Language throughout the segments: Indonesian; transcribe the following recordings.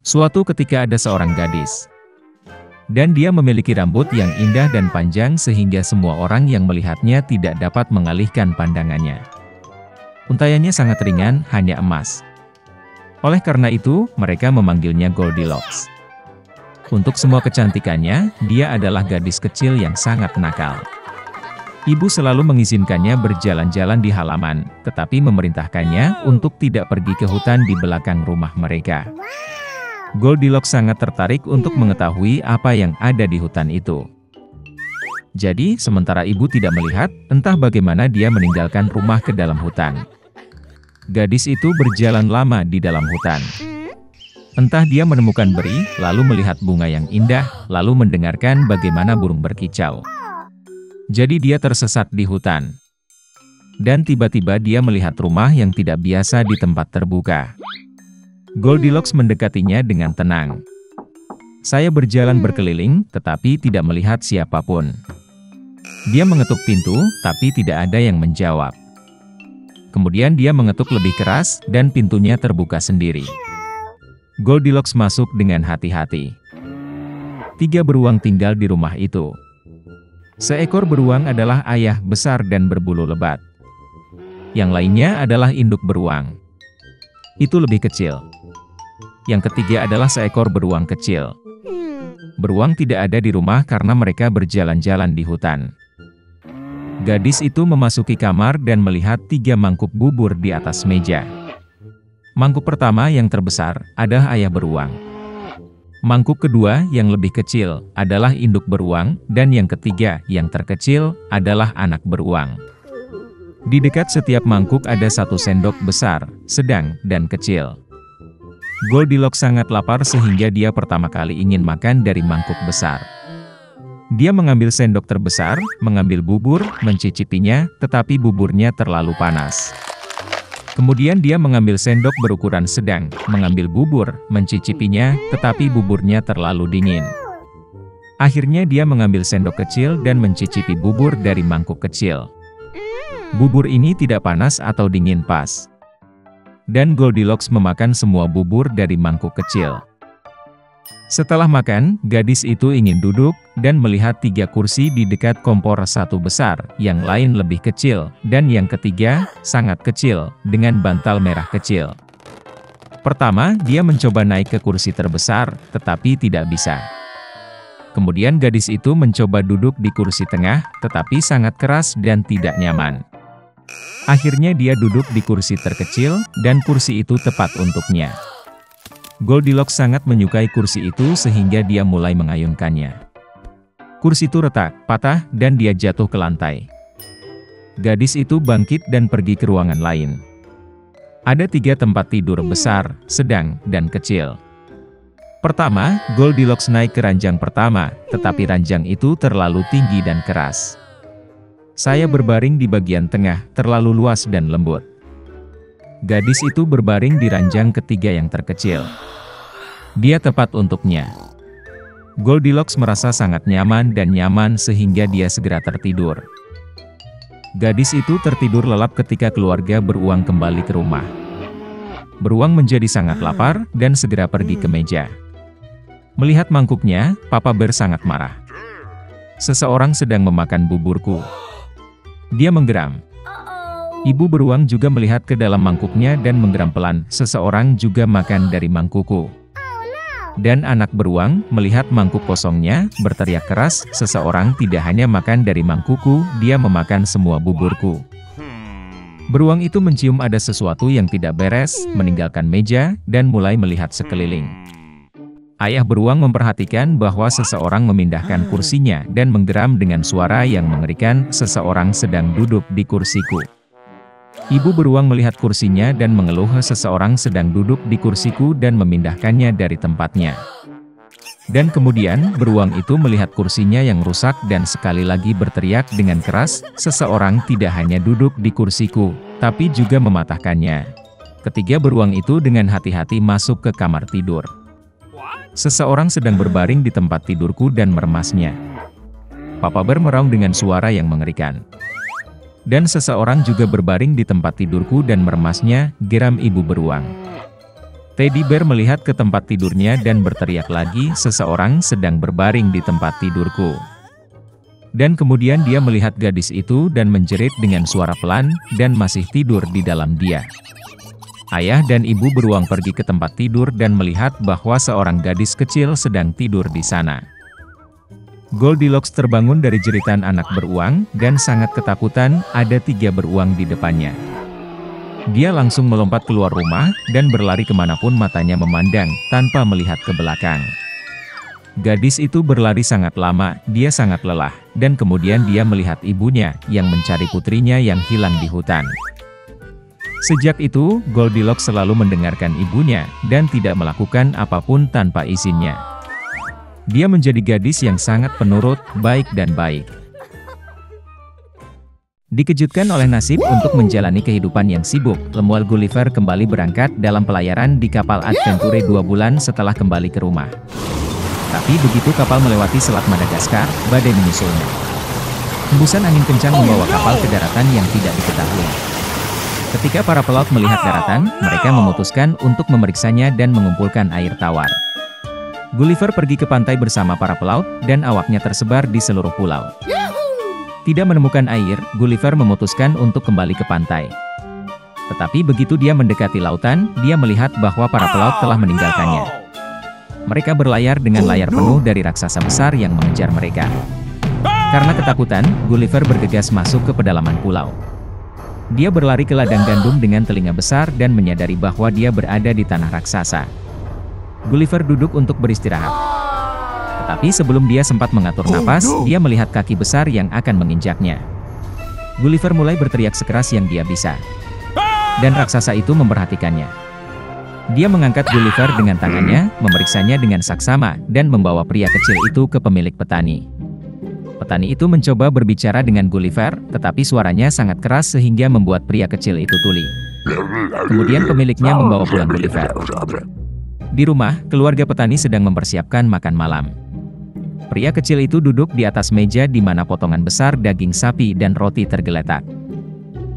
Suatu ketika ada seorang gadis. Dan dia memiliki rambut yang indah dan panjang sehingga semua orang yang melihatnya tidak dapat mengalihkan pandangannya. Untaiannya sangat ringan, hanya emas. Oleh karena itu, mereka memanggilnya Goldilocks. Untuk semua kecantikannya, dia adalah gadis kecil yang sangat nakal. Ibu selalu mengizinkannya berjalan-jalan di halaman, tetapi memerintahkannya untuk tidak pergi ke hutan di belakang rumah mereka. Goldilocks sangat tertarik untuk mengetahui apa yang ada di hutan itu. Jadi, sementara ibu tidak melihat, entah bagaimana dia meninggalkan rumah ke dalam hutan. Gadis itu berjalan lama di dalam hutan. Entah dia menemukan beri, lalu melihat bunga yang indah, lalu mendengarkan bagaimana burung berkicau. Jadi dia tersesat di hutan. Dan tiba-tiba dia melihat rumah yang tidak biasa di tempat terbuka. Goldilocks mendekatinya dengan tenang. Saya berjalan berkeliling, tetapi tidak melihat siapapun. Dia mengetuk pintu, tapi tidak ada yang menjawab. Kemudian dia mengetuk lebih keras, dan pintunya terbuka sendiri. Goldilocks masuk dengan hati-hati. 3 beruang tinggal di rumah itu. Seekor beruang adalah ayah besar dan berbulu lebat. Yang lainnya adalah induk beruang. Itu lebih kecil. Yang ketiga adalah seekor beruang kecil. Beruang tidak ada di rumah karena mereka berjalan-jalan di hutan. Gadis itu memasuki kamar dan melihat 3 mangkuk bubur di atas meja. Mangkuk pertama yang terbesar adalah ayah beruang. Mangkuk kedua yang lebih kecil adalah induk beruang, dan yang ketiga yang terkecil adalah anak beruang. Di dekat setiap mangkuk ada 1 sendok besar, sedang, dan kecil. Goldilocks sangat lapar sehingga dia pertama kali ingin makan dari mangkuk besar. Dia mengambil sendok terbesar, mengambil bubur, mencicipinya, tetapi buburnya terlalu panas. Kemudian dia mengambil sendok berukuran sedang, mengambil bubur, mencicipinya, tetapi buburnya terlalu dingin. Akhirnya dia mengambil sendok kecil dan mencicipi bubur dari mangkuk kecil. Bubur ini tidak panas atau dingin pas. Dan Goldilocks memakan semua bubur dari mangkuk kecil. Setelah makan, gadis itu ingin duduk, dan melihat 3 kursi di dekat kompor, 1 besar, yang lain lebih kecil, dan yang ketiga, sangat kecil, dengan bantal merah kecil. Pertama, dia mencoba naik ke kursi terbesar, tetapi tidak bisa. Kemudian gadis itu mencoba duduk di kursi tengah, tetapi sangat keras dan tidak nyaman. Akhirnya dia duduk di kursi terkecil, dan kursi itu tepat untuknya. Goldilocks sangat menyukai kursi itu sehingga dia mulai mengayunkannya. Kursi itu retak, patah, dan dia jatuh ke lantai. Gadis itu bangkit dan pergi ke ruangan lain. Ada 3 tempat tidur besar, sedang, dan kecil. Pertama, Goldilocks naik ke ranjang pertama, tetapi ranjang itu terlalu tinggi dan keras. Saya berbaring di bagian tengah, terlalu luas dan lembut. Gadis itu berbaring di ranjang ketiga yang terkecil. Dia tepat untuknya. Goldilocks merasa sangat nyaman dan nyaman sehingga dia segera tertidur. Gadis itu tertidur lelap ketika keluarga beruang kembali ke rumah. Beruang menjadi sangat lapar dan segera pergi ke meja. Melihat mangkuknya, Papa Bear sangat marah. Seseorang sedang memakan buburku. Dia menggeram. Ibu beruang juga melihat ke dalam mangkuknya dan menggeram pelan. Seseorang juga makan dari mangkukku. Dan anak beruang melihat mangkuk kosongnya, berteriak keras, seseorang tidak hanya makan dari mangkukku, dia memakan semua buburku. Beruang itu mencium ada sesuatu yang tidak beres, meninggalkan meja, dan mulai melihat sekeliling. Ayah beruang memperhatikan bahwa seseorang memindahkan kursinya dan menggeram dengan suara yang mengerikan, seseorang sedang duduk di kursiku. Ibu beruang melihat kursinya dan mengeluh, seseorang sedang duduk di kursiku dan memindahkannya dari tempatnya. Dan kemudian, beruang itu melihat kursinya yang rusak dan sekali lagi berteriak dengan keras, seseorang tidak hanya duduk di kursiku, tapi juga mematahkannya. Ketiga beruang itu dengan hati-hati masuk ke kamar tidur. Seseorang sedang berbaring di tempat tidurku dan meremasnya. Papa Bear meraung dengan suara yang mengerikan. Dan seseorang juga berbaring di tempat tidurku dan meremasnya, geram ibu beruang. Teddy Bear melihat ke tempat tidurnya dan berteriak lagi, "Seseorang sedang berbaring di tempat tidurku." Dan kemudian dia melihat gadis itu dan menjerit dengan suara pelan, dan masih tidur di dalam dia. Ayah dan ibu beruang pergi ke tempat tidur dan melihat bahwa seorang gadis kecil sedang tidur di sana. Goldilocks terbangun dari jeritan anak beruang, dan sangat ketakutan. Ada 3 beruang di depannya. Dia langsung melompat keluar rumah, dan berlari kemanapun matanya memandang, tanpa melihat ke belakang. Gadis itu berlari sangat lama, dia sangat lelah, dan kemudian dia melihat ibunya, yang mencari putrinya yang hilang di hutan. Sejak itu, Goldilocks selalu mendengarkan ibunya, dan tidak melakukan apapun tanpa izinnya. Dia menjadi gadis yang sangat penurut, baik dan baik. Dikejutkan oleh nasib untuk menjalani kehidupan yang sibuk, Lemuel Gulliver kembali berangkat dalam pelayaran di kapal Adventure 2 bulan setelah kembali ke rumah. Tapi begitu kapal melewati Selat Madagaskar, badai menyusulnya. Hembusan angin kencang membawa kapal ke daratan yang tidak diketahui. Ketika para pelaut melihat daratan, mereka memutuskan untuk memeriksanya dan mengumpulkan air tawar. Gulliver pergi ke pantai bersama para pelaut, dan awaknya tersebar di seluruh pulau. Tidak menemukan air, Gulliver memutuskan untuk kembali ke pantai. Tetapi begitu dia mendekati lautan, dia melihat bahwa para pelaut telah meninggalkannya. Mereka berlayar dengan layar penuh dari raksasa besar yang mengejar mereka. Karena ketakutan, Gulliver bergegas masuk ke pedalaman pulau. Dia berlari ke ladang gandum dengan telinga besar dan menyadari bahwa dia berada di tanah raksasa. Gulliver duduk untuk beristirahat. Tetapi sebelum dia sempat mengatur napas, dia melihat kaki besar yang akan menginjaknya. Gulliver mulai berteriak sekeras yang dia bisa. Dan raksasa itu memperhatikannya. Dia mengangkat Gulliver dengan tangannya, memeriksanya dengan saksama, dan membawa pria kecil itu ke pemilik petani. Petani itu mencoba berbicara dengan Gulliver, tetapi suaranya sangat keras sehingga membuat pria kecil itu tuli. Kemudian pemiliknya membawa pulang Gulliver. Di rumah, keluarga petani sedang mempersiapkan makan malam. Pria kecil itu duduk di atas meja di mana potongan besar daging sapi dan roti tergeletak.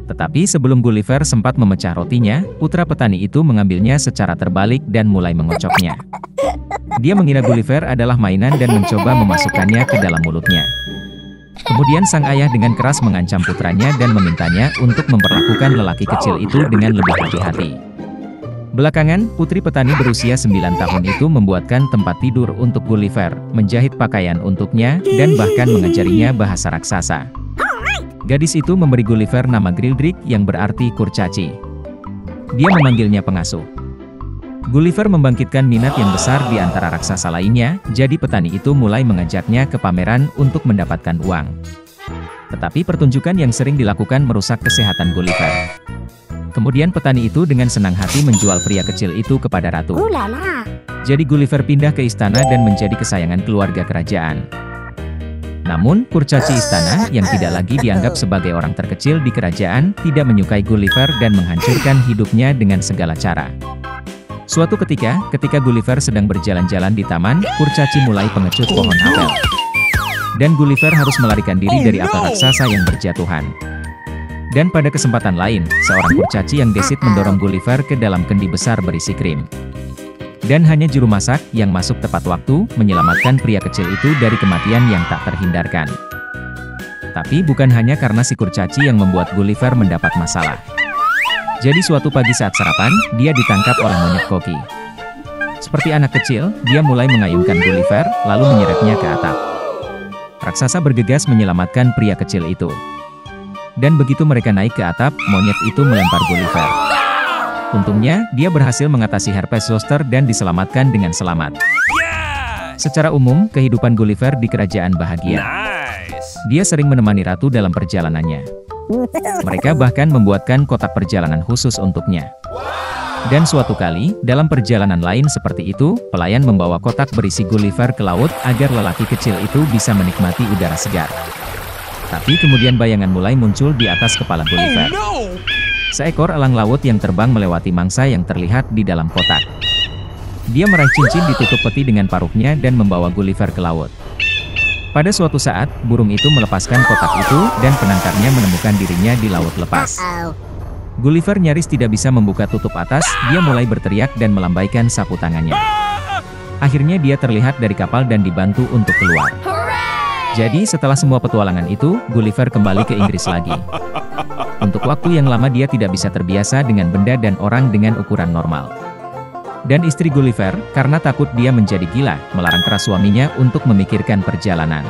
Tetapi sebelum Gulliver sempat memecah rotinya, putra petani itu mengambilnya secara terbalik dan mulai mengocoknya. Dia mengira Gulliver adalah mainan dan mencoba memasukkannya ke dalam mulutnya. Kemudian sang ayah dengan keras mengancam putranya dan memintanya untuk memperlakukan lelaki kecil itu dengan lebih hati-hati. Belakangan, putri petani berusia 9 tahun itu membuatkan tempat tidur untuk Gulliver, menjahit pakaian untuknya, dan bahkan mengajarinya bahasa raksasa. Gadis itu memberi Gulliver nama Grildrik yang berarti kurcaci. Dia memanggilnya pengasuh. Gulliver membangkitkan minat yang besar di antara raksasa lainnya, jadi petani itu mulai mengajaknya ke pameran untuk mendapatkan uang. Tetapi pertunjukan yang sering dilakukan merusak kesehatan Gulliver. Kemudian petani itu dengan senang hati menjual pria kecil itu kepada ratu. Jadi Gulliver pindah ke istana dan menjadi kesayangan keluarga kerajaan. Namun, kurcaci istana yang tidak lagi dianggap sebagai orang terkecil di kerajaan, tidak menyukai Gulliver dan menghancurkan hidupnya dengan segala cara. Suatu ketika Gulliver sedang berjalan-jalan di taman, kurcaci mulai pengecut pohon apel. Dan Gulliver harus melarikan diri dari apel raksasa yang berjatuhan. Dan pada kesempatan lain, seorang kurcaci yang gesit mendorong Gulliver ke dalam kendi besar berisi krim. Dan hanya juru masak yang masuk tepat waktu, menyelamatkan pria kecil itu dari kematian yang tak terhindarkan. Tapi bukan hanya karena si kurcaci yang membuat Gulliver mendapat masalah. Jadi suatu pagi saat sarapan, dia ditangkap oleh monyet koki. Seperti anak kecil, dia mulai mengayunkan Gulliver, lalu menyeretnya ke atap. Raksasa bergegas menyelamatkan pria kecil itu. Dan begitu mereka naik ke atap, monyet itu melempar Gulliver. Untungnya, dia berhasil mengatasi herpes zoster dan diselamatkan dengan selamat. Secara umum, kehidupan Gulliver di kerajaan bahagia. Dia sering menemani ratu dalam perjalanannya. Mereka bahkan membuatkan kotak perjalanan khusus untuknya. Dan suatu kali, dalam perjalanan lain seperti itu, pelayan membawa kotak berisi Gulliver ke laut agar lelaki kecil itu bisa menikmati udara segar. Tapi kemudian bayangan mulai muncul di atas kepala Gulliver. Seekor elang laut yang terbang melewati mangsa yang terlihat di dalam kotak. Dia meraih cincin ditutup peti dengan paruhnya dan membawa Gulliver ke laut. Pada suatu saat, burung itu melepaskan kotak itu dan penangkarnya menemukan dirinya di laut lepas. Gulliver nyaris tidak bisa membuka tutup atas, dia mulai berteriak dan melambaikan sapu tangannya. Akhirnya dia terlihat dari kapal dan dibantu untuk keluar. Jadi setelah semua petualangan itu, Gulliver kembali ke Inggris lagi. Untuk waktu yang lama dia tidak bisa terbiasa dengan benda dan orang dengan ukuran normal. Dan istri Gulliver, karena takut dia menjadi gila, melarang keras suaminya untuk memikirkan perjalanan.